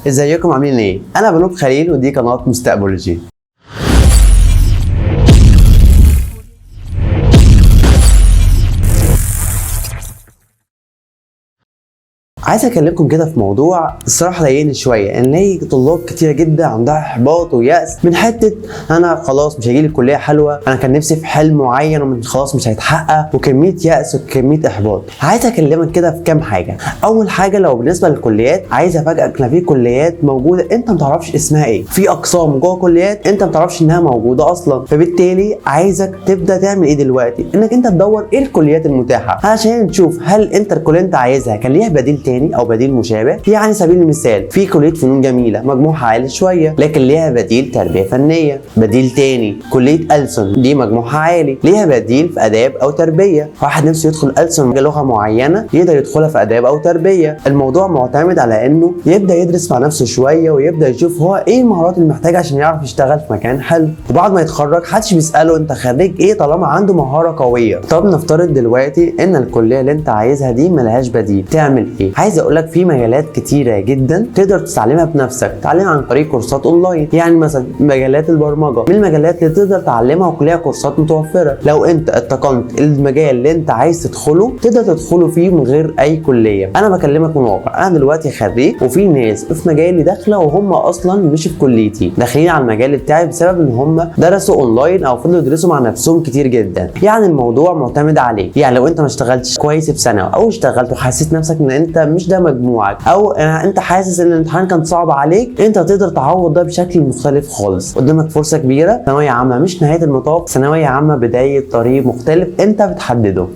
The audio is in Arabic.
ازيكم عاملين ايه؟ انا بنوب خليل ودي قناه مستقبلوجي. عايز اكلمكم كده في موضوع الصراحه ضايقني شويه، ان هي طلاب كتيره جدا عندها احباط ويأس من حته انا خلاص مش هيجيلي كليه حلوه، انا كان نفسي في حلم معين ومن خلاص مش هيتحقق، وكميه يأس وكميه احباط. عايز اكلمك كده في كام حاجه. اول حاجه لو بالنسبه للكليات، عايز افاجئك ان في كليات موجوده انت ما تعرفش اسمها ايه، في اقسام جوه كليات انت ما تعرفش انها موجوده اصلا، فبالتالي عايزك تبدا تعمل ايه دلوقتي؟ انك انت تدور ايه الكليات المتاحه عشان تشوف هل انت الكليه اللي انت عايزها كان ليها بديل تاني او بديل مشابه. يعني سبيل المثال في كليه فنون جميله مجموعها عالي شويه لكن ليها بديل تربيه فنيه. بديل تاني كليه ألسن دي مجموعها عالي ليها بديل في اداب او تربيه. واحد نفسه يدخل ألسن لغه معينه يقدر يدخلها في اداب او تربيه. الموضوع معتمد على انه يبدا يدرس مع نفسه شويه ويبدا يشوف هو ايه المهارات اللي محتاجها عشان يعرف يشتغل في مكان حلو. وبعد ما يتخرج محدش بيساله انت خريج ايه طالما عنده مهاره قويه. طب نفترض دلوقتي ان الكليه اللي انت عايزها دي ملهاش بديل، تعمل ايه؟ عايز اقول لك في مجالات كتيره جدا تقدر تتعلمها بنفسك، تتعلمها عن طريق كورسات اونلاين. يعني مثلا مجالات البرمجه من المجالات اللي تقدر تتعلمها وكلها كورسات متوفره. لو انت اتقنت المجال اللي انت عايز تدخله تقدر تدخله فيه من غير اي كليه. انا بكلمك من واقع، انا دلوقتي خريج وفي ناس في مجالي داخله وهم اصلا مش في كليتي، داخلين على المجال بتاعي بسبب ان هم درسوا اونلاين او فضلوا يدرسوا مع نفسهم كتير جدا. يعني الموضوع معتمد عليك. يعني لو انت ما اشتغلتش كويس في سنه او اشتغلت وحسيت نفسك ان انت مش ده مجموعك او انت حاسس ان الامتحان كان صعب عليك، انت تقدر تعوض ده بشكل مختلف خالص. قدامك فرصه كبيره. ثانويه عامه مش نهايه المطاف، ثانويه عامه بدايه طريق مختلف انت بتحدده.